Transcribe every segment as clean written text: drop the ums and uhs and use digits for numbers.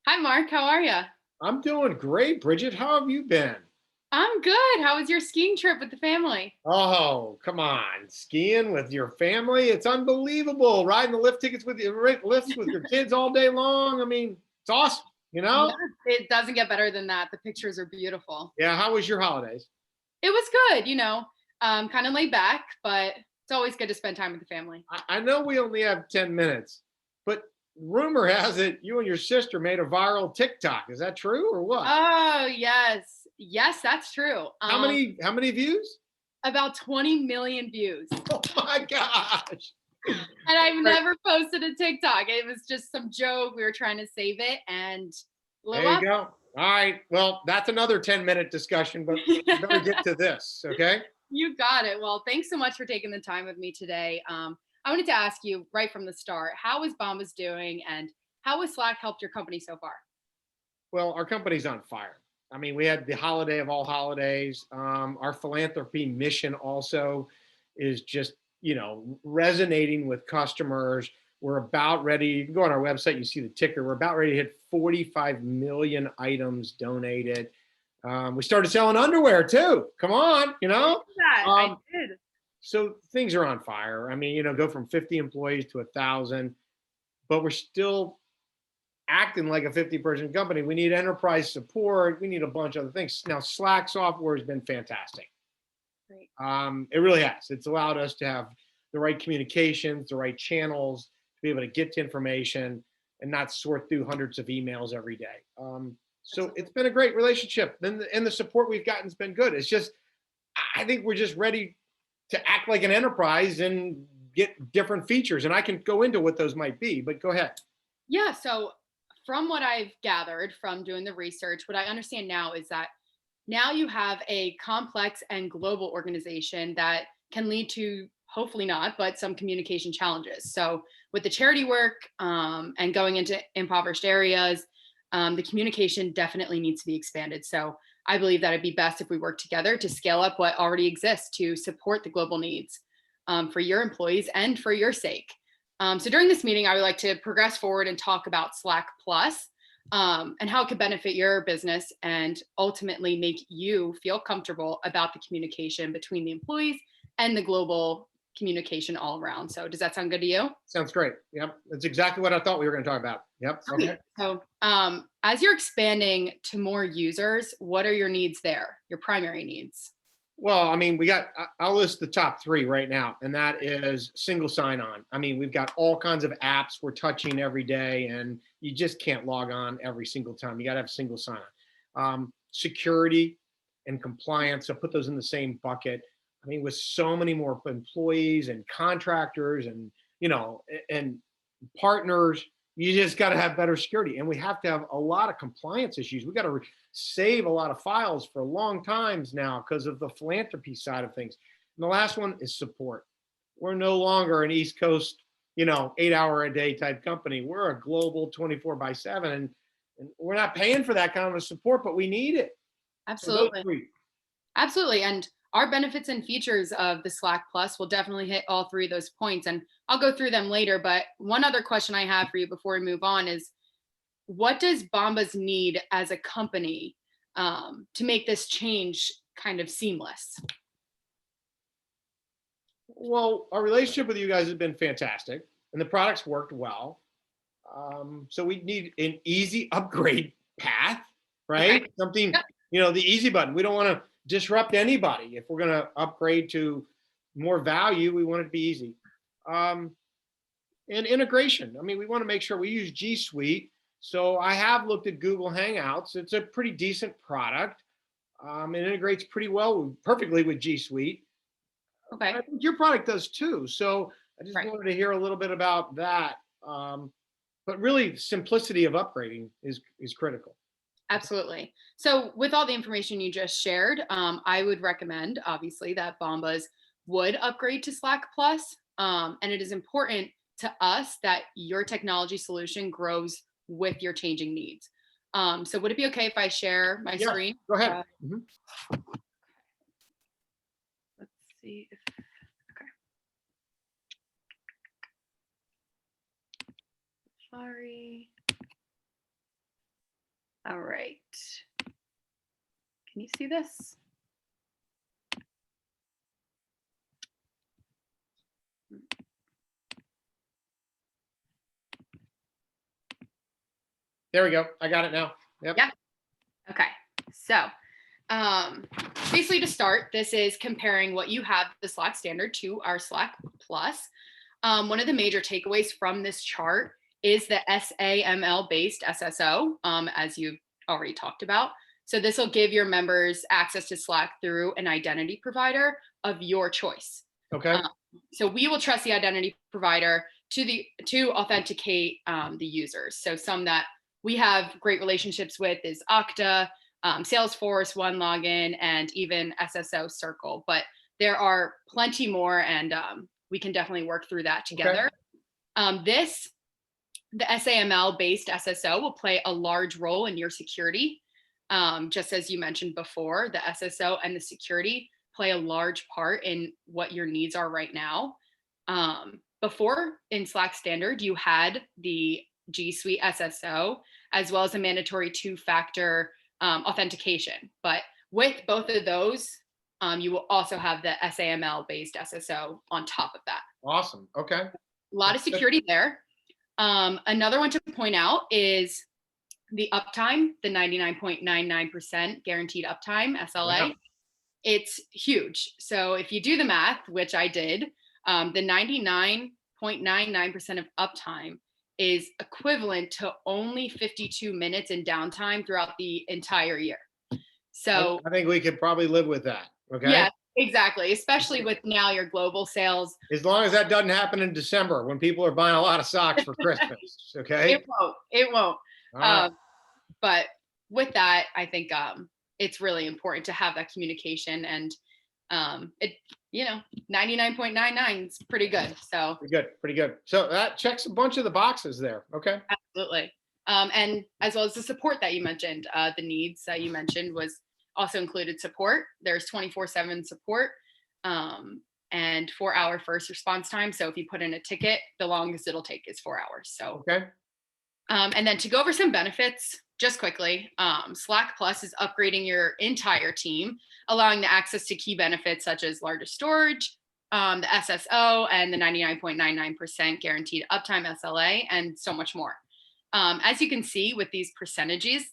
Hi, Mark. How are you? I'm doing great, Bridget. How have you been? I'm good. How was your skiing trip with the family? Oh, come on. Skiing with your family. It's unbelievable. Riding the lift tickets with your lifts with your kids all day long. I mean, it's awesome, you Yeah, know? it doesn't get better than that. The pictures are beautiful. Yeah, how was your holidays? It was good, kind of laid back, but it's always good to spend time with the family. I know we only have 10 minutes, but rumor has it you and your sister made a viral TikTok. Is that true or what? Oh, yes. Yes, that's true. How many views? About 20 million views. Oh my gosh. And I've Right. never posted a TikTok. It was just some joke. We were trying to save it and blew There you up. go. All right. Well, that's another 10-minute discussion, but we better get to this, okay? You got it. Well, thanks so much for taking the time with me today. I wanted to ask you right from the start, how is Bombas doing and how has Slack helped your company so far? Well, our company's on fire. I mean, we had the holiday of all holidays. Our philanthropy mission also is just, resonating with customers. We're about ready. You can go on our website, you see the ticker. We're about ready to hit 45 million items donated. We started selling underwear too. Come on, That I Um, did. so things are on fire. I mean, go from 50 employees to 1,000, but we're still acting like a 50-person company. We need enterprise support. We need a bunch of other things. Now, Slack software has been fantastic. Great. It really has. It's allowed us to have the right communications, the right channels, to be able to get to information and not sort through hundreds of emails every day. So it's Absolutely. been a great relationship. And the support we've gotten has been good. It's just, I think we're just ready to act like an enterprise and get different features. And I can go into what those might be, but go ahead. Yeah. So, from what I've gathered from doing the research, what I understand now is that now you have a complex and global organization that can lead to, hopefully not, but some communication challenges. So, with the charity work and going into impoverished areas, the communication definitely needs to be expanded. So, I believe that it'd be best if we work together to scale up what already exists to support the global needs for your employees and for your sake. So, during this meeting, I would like to progress forward and talk about Slack Plus and how it could benefit your business and ultimately make you feel comfortable about the communication between the employees and the global communication all around. So, does that sound good to you? Sounds great. Yep. That's exactly what I thought we were going to talk about. Yep. Great. Okay. So, as you're expanding to more users, what are your needs there? Your primary needs? Well, I mean, I'll list the top three right now, and that is single sign on. I mean, we've got all kinds of apps we're touching every day, and you just can't log on every single time. You got to have single sign on. Security and compliance, I put those in the same bucket. I mean, with so many more employees and contractors and partners, you just got to have better security. And we have to have a lot of compliance issues. We got to save a lot of files for long times now because of the philanthropy side of things. And the last one is support. We're no longer an East Coast, 8 hour a day type company. We're a global 24 by 7. And we're not paying for that kind of support, but we need it. So those Absolutely. three. Absolutely. And our benefits and features of the Slack Plus will definitely hit all three of those points. And I'll go through them later. But one other question I have for you before we move on is what does Bombas need as a company to make this change kind of seamless? Well, our relationship with you guys has been fantastic, and the products worked well. So we need an easy upgrade path, Okay. right? Something, Yep. the easy button. We don't want to disrupt anybody. If we're going to upgrade to more value, we want it to be easy. Um, and integration. I mean, we want to make sure we use G Suite. So I have looked at Google Hangouts. It's a pretty decent product. It integrates pretty well, perfectly with G Suite. Okay. I think your product does too. So I just Right. wanted to hear a little bit about that. But really, simplicity of upgrading is critical. Absolutely. So, with all the information you just shared, I would recommend, obviously, that Bombas would upgrade to Slack Plus. And it is important to us that your technology solution grows with your changing needs. So, would it be okay if I share my Yeah, screen? go ahead. Uh, let's see if, okay. Sorry. All right. Can you see this? There we go. I got it now. Yep. Yeah. Okay. So basically to start, this is comparing what you have, the Slack standard, to our Slack Plus. One of the major takeaways from this chart is the SAML based SSO, as you've already talked about. So this will give your members access to Slack through an identity provider of your choice. Okay. So we will trust the identity provider to authenticate the users. So some that we have great relationships with is Okta, Salesforce, OneLogin, and even SSO Circle. But there are plenty more, and we can definitely work through that together. Okay. The SAML based SSO will play a large role in your security. Just as you mentioned before, the SSO and the security play a large part in what your needs are right now. Before in Slack Standard, you had the G Suite SSO as well as a mandatory two-factor authentication. But with both of those, you will also have the SAML based SSO on top of that. Awesome. Okay. A lot of security there. Another one to point out is the uptime, the 99.99% guaranteed uptime, SLA. Yeah. It's huge. So if you do the math, which I did, the 99.99% of uptime is equivalent to only 52 minutes in downtime throughout the entire year. So I think we could probably live with that. Okay. Yeah, exactly. Especially with now your global sales. As long as that doesn't happen in December when people are buying a lot of socks for Christmas. Okay. It won't. But with that, I think it's really important to have that communication, and it, 99.99 is pretty good. So pretty good. So that checks a bunch of the boxes there. Okay. Absolutely. And as well as the support that you mentioned, the needs that you mentioned was also included support. There's 24/7 support and 4-hour first response time. So if you put in a ticket, the longest it'll take is 4 hours. So okay. And then to go over some benefits, just quickly, Slack Plus is upgrading your entire team, allowing the access to key benefits such as larger storage, the SSO, and the 99.99% guaranteed uptime SLA, and so much more. As you can see with these percentages,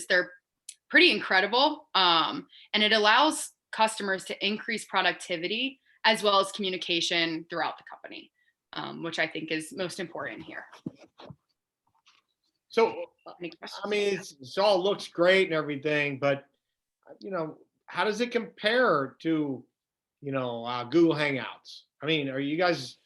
they're pretty incredible, and it allows customers to increase productivity as well as communication throughout the company, which I think is most important here. So, I mean, it all looks great and everything, but, how does it compare to, Google Hangouts? I mean, are you guys,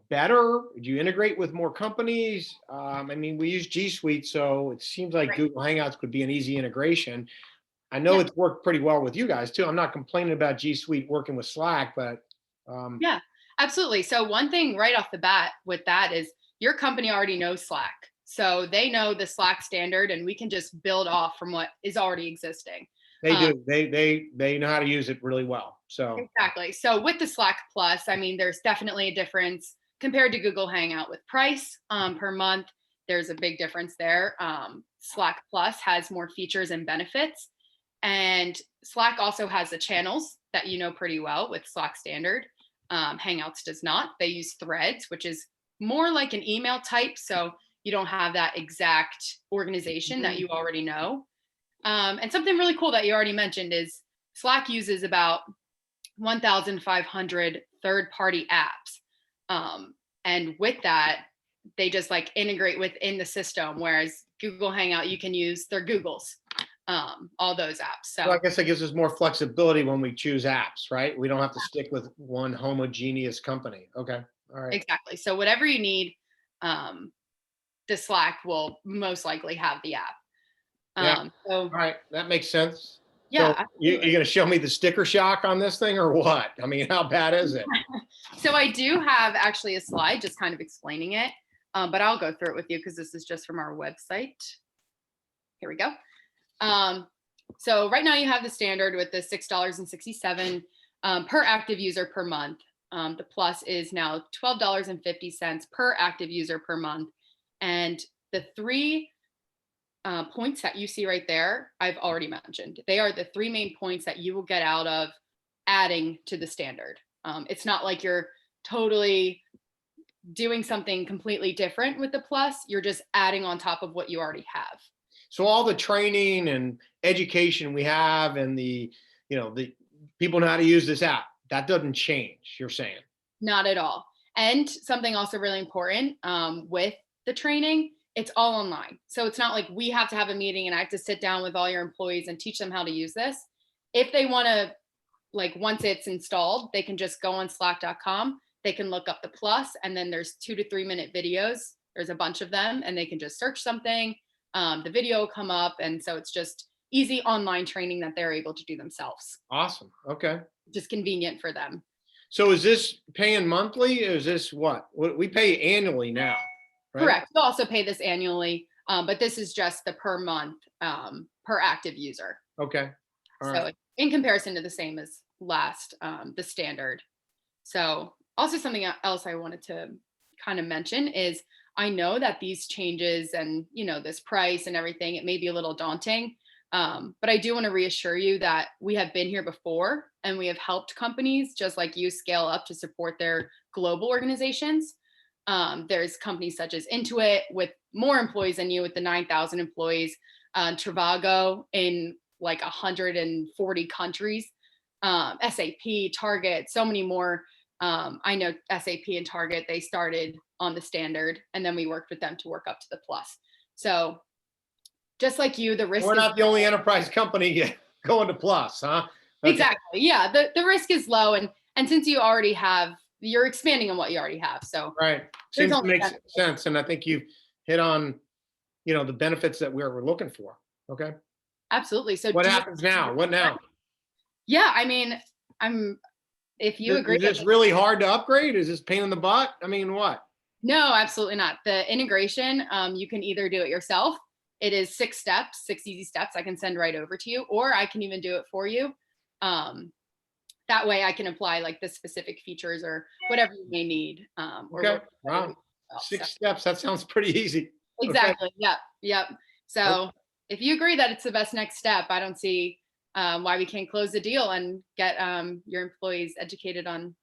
better? Do you integrate with more companies? I mean, we use G Suite, so it seems like Google Hangouts could be an easy integration. I know it's worked pretty well with you guys too. I'm not complaining about G Suite working with Slack, but. Yeah, absolutely. So one thing right off the bat with that is your company already knows Slack. So they know the Slack standard, and we can just build off from what is already existing. They do. They know how to use it really well. So exactly. So with the Slack Plus, I mean, there's definitely a difference compared to Google Hangout with price per month. There's a big difference there. Slack Plus has more features and benefits, and Slack also has the channels that you know pretty well with Slack Standard. Hangouts does not. They use threads, which is more like an email type. So you don't have that exact organization that you already know. And something really cool that you already mentioned is Slack uses about 1,500 third-party apps. And with that, they just integrate within the system, whereas Google Hangout, you can use their Googles, all those apps. So I guess that gives us more flexibility when we choose apps, right? We don't have to stick with one homogeneous company. Okay. All right. Exactly. So whatever you need, the Slack will most likely have the app. All right. That makes sense. Yeah. So you're going to show me the sticker shock on this thing or what? I mean, how bad is it? So I do have actually a slide just kind of explaining it, but I'll go through it with you because this is just from our website. Here we go. So right now you have the standard with the $6.67 per active user per month. The plus is now $12.50 per active user per month. And the 3 points that you see right there, I've already mentioned. They are the 3 main points that you will get out of adding to the standard. It's not like you're totally doing something completely different with the plus. You're just adding on top of what you already have. So all the training and education we have and the people know how to use this app, that doesn't change, you're saying? Not at all. And something also really important with the training, it's all online. So it's not like we have to have a meeting and I have to sit down with all your employees and teach them how to use this. If they want to, like, once it's installed, they can just go on slack.com. They can look up the plus, and then there's 2 to 3 minute videos. There's a bunch of them, and they can just search something. The video will come up. And so it's just easy online training that they're able to do themselves. Awesome. Okay. Just convenient for them. So is this paying monthly? Or is this what we pay annually now? Right? Correct. You also pay this annually, but this is just the per month per active user. Okay. All So right. in comparison to the same as last, the standard. So also something else I wanted to kind of mention is I know that these changes and, this price and everything, it may be a little daunting. But I do want to reassure you that we have been here before and we have helped companies just like you scale up to support their global organizations. There's companies such as Intuit with more employees than you, with the 9,000 employees, Trivago in like 140 countries, SAP, Target, so many more. I know SAP and Target, they started on the standard and then we worked with them to work up to the plus. So just like you, the risk We're not the only enterprise company going to plus, huh? Okay. Exactly. Yeah. The risk is low. And since you're expanding on what you already have. So Right. Seems to make sense. And I think you've hit on, the benefits that we're looking for. Okay. absolutely. So What happens now? What now? Yeah. I mean, if you agree. Is this really hard to upgrade? Is this pain in the butt? I mean, what? No, absolutely not. The integration, you can either do it yourself. It is 6 steps, 6 easy steps I can send right over to you, or I can even do it for you. That way I can apply like the specific features or whatever you may need. Okay. Wow. 6 steps. That sounds pretty easy. Exactly. Okay. Yep. So if you agree that it's the best next step, I don't see why we can't close the deal and get your employees educated on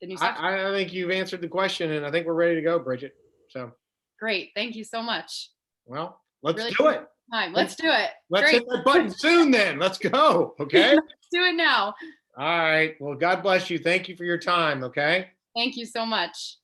the new stuff. I think you've answered the question, and I think we're ready to go, Bridget. So great. Thank you so much. Well, let's Really do it. Let's do it. Let's hit that button soon then. Let's go. Okay. Let's do it now. All right. Well, God bless you. Thank you for your time. Okay. Thank you so much.